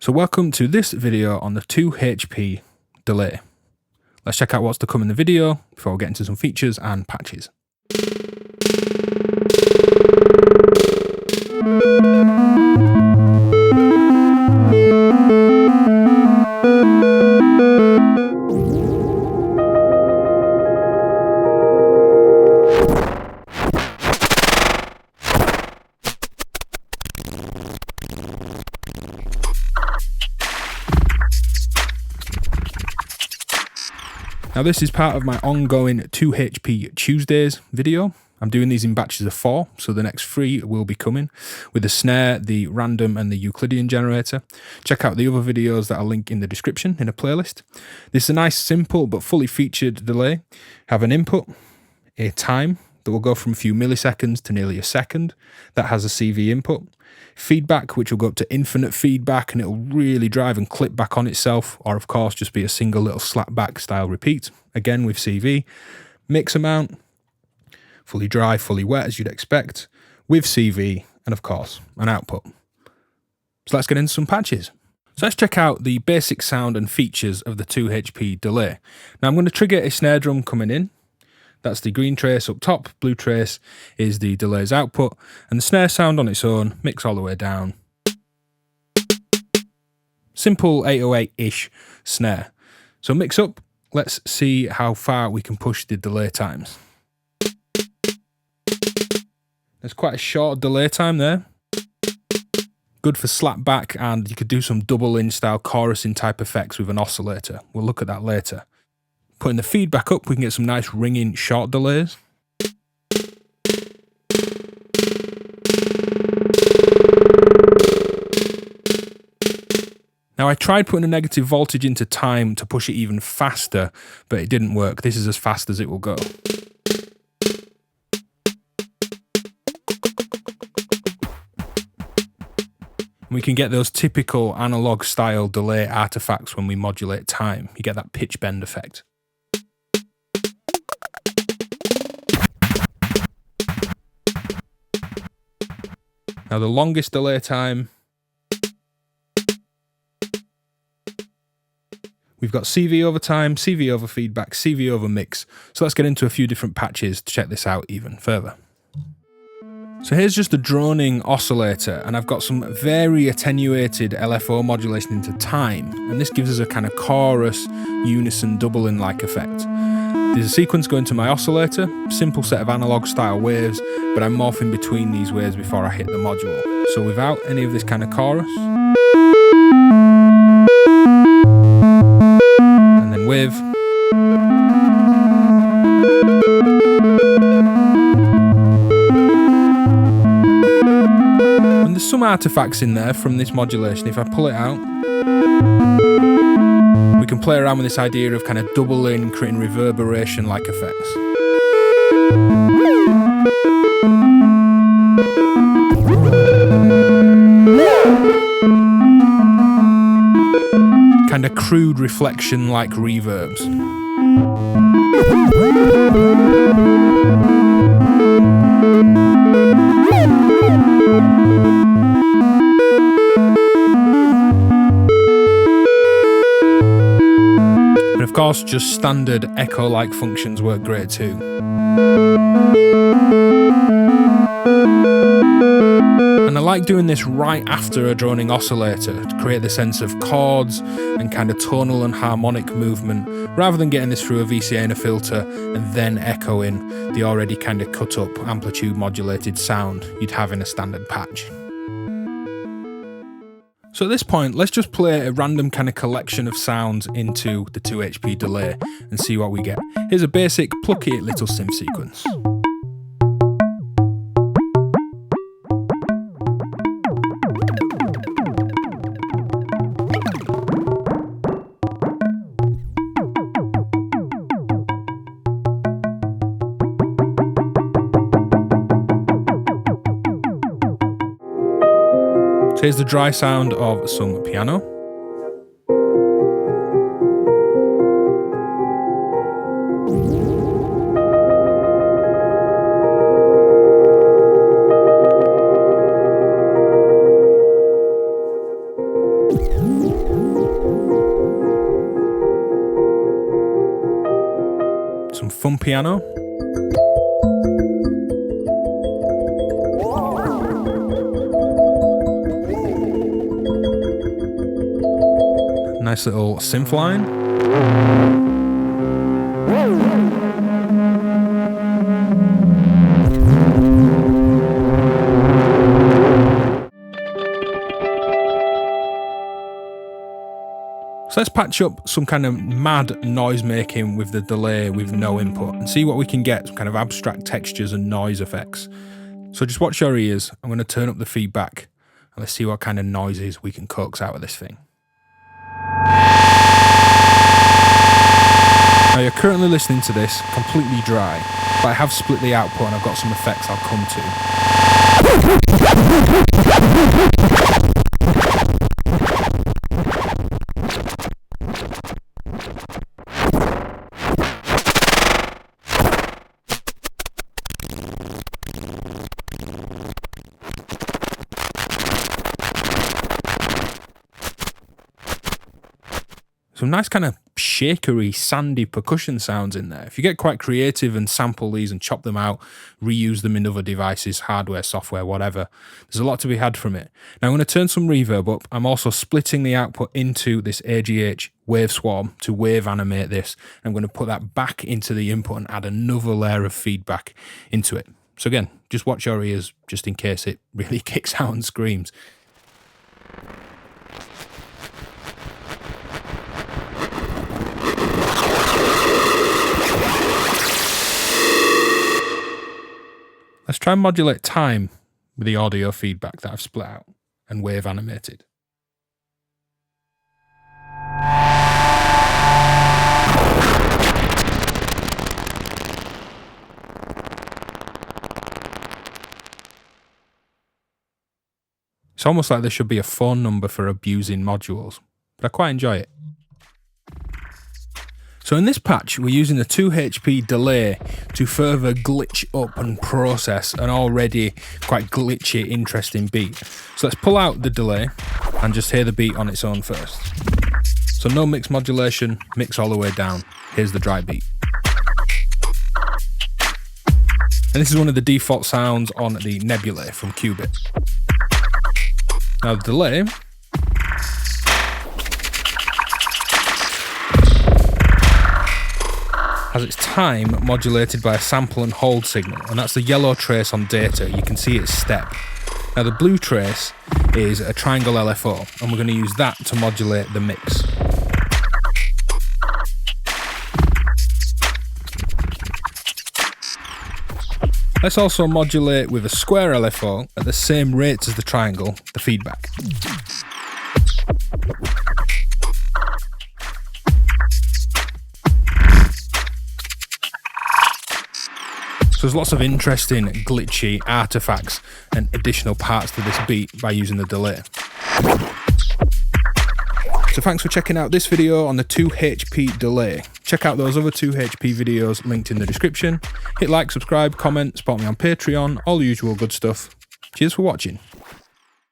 So welcome to this video on the 2HP delay. Let's check out what's to come in the video before we get into some features and patches. Now this is part of my ongoing 2HP Tuesdays video. I'm doing these in batches of 4, so the next 3 will be coming with the snare, the random and the Euclidean generator. Check out the other videos that I'll link in the description in a playlist. This is a nice, simple but fully featured delay. Have an input, a time that will go from a few milliseconds to nearly a second. That has a CV input. Feedback, which will go up to infinite feedback and it'll really drive and clip back on itself, or of course just be a single little slap back style repeat, again with CV. Mix amount, fully dry, fully wet as you'd expect, with CV, and of course an output. So let's get into some patches. So let's check out the basic sound and features of the 2HP delay. Now I'm going to trigger a snare drum coming in. That's the green trace up top, blue trace is the delay's output, and the snare sound on its own, mix all the way down. Simple 808-ish snare. So mix up, let's see how far we can push the delay times. There's quite a short delay time there. Good for slap back, and you could do some double in style chorusing type effects with an oscillator. We'll look at that later. Putting the feedback up, we can get some nice ringing short delays. Now I tried putting a negative voltage into time to push it even faster, but it didn't work. This is as fast as it will go. We can get those typical analog style delay artifacts when we modulate time. You get that pitch bend effect. Now the longest delay time, we've got CV over time, CV over feedback, CV over mix. So let's get into a few different patches to check this out even further. So here's just a droning oscillator, and I've got some very attenuated LFO modulation into time, and this gives us a kind of chorus, unison, doubling-like effect. There's a sequence going to my oscillator, simple set of analog style waves, but I'm morphing between these waves before I hit the module. So without any of this kind of chorus, and then with, and there's some artifacts in there from this modulation. If I pull it out, we can play around with this idea of kind of doubling, creating reverberation-like effects. Kind of crude reflection-like reverbs. Of course, just standard echo-like functions work great too. And I like doing this right after a droning oscillator to create the sense of chords and kind of tonal and harmonic movement, rather than getting this through a VCA and a filter and then echoing the already kind of cut up amplitude modulated sound you'd have in a standard patch. So at this point, let's just play a random kind of collection of sounds into the 2HP delay and see what we get. Here's a basic plucky little synth sequence. So here's the dry sound of some piano. piano. Nice little synth line. So let's patch up some kind of mad noise making with the delay with no input and see what we can get, some kind of abstract textures and noise effects. So just watch your ears. I'm going to turn up the feedback and let's see what kind of noises we can coax out of this thing. Now you're currently listening to this completely dry, but I have split the output and I've got some effects I'll come to. Some nice kind of shakery, sandy percussion sounds in there. If you get quite creative and sample these and chop them out, reuse them in other devices, hardware, software, whatever, there's a lot to be had from it. Now I'm going to turn some reverb up. I'm also splitting the output into this AGH wave swarm to wave animate this. I'm going to put that back into the input and add another layer of feedback into it. So again, just watch your ears just in case it really kicks out and screams. Let's try and modulate time with the audio feedback that I've split out and wave animated. It's almost like there should be a phone number for abusing modules, but I quite enjoy it. So in this patch, we're using the 2 HP delay to further glitch up and process an already quite glitchy, interesting beat. So let's pull out the delay and just hear the beat on its own first. So no mix modulation, mix all the way down. Here's the dry beat. And this is one of the default sounds on the Nebulae from Qubit. Now the delay has its time modulated by a sample and hold signal, and that's the yellow trace on data. You can see its step. Now the blue trace is a triangle LFO, and we're going to use that to modulate the mix. Let's also modulate with a square LFO at the same rates as the triangle, the feedback. So there's lots of interesting, glitchy artifacts and additional parts to this beat by using the delay. So thanks for checking out this video on the 2 HP delay. Check out those other 2 HP videos linked in the description. Hit like, subscribe, comment, support me on Patreon, all the usual good stuff. Cheers for watching.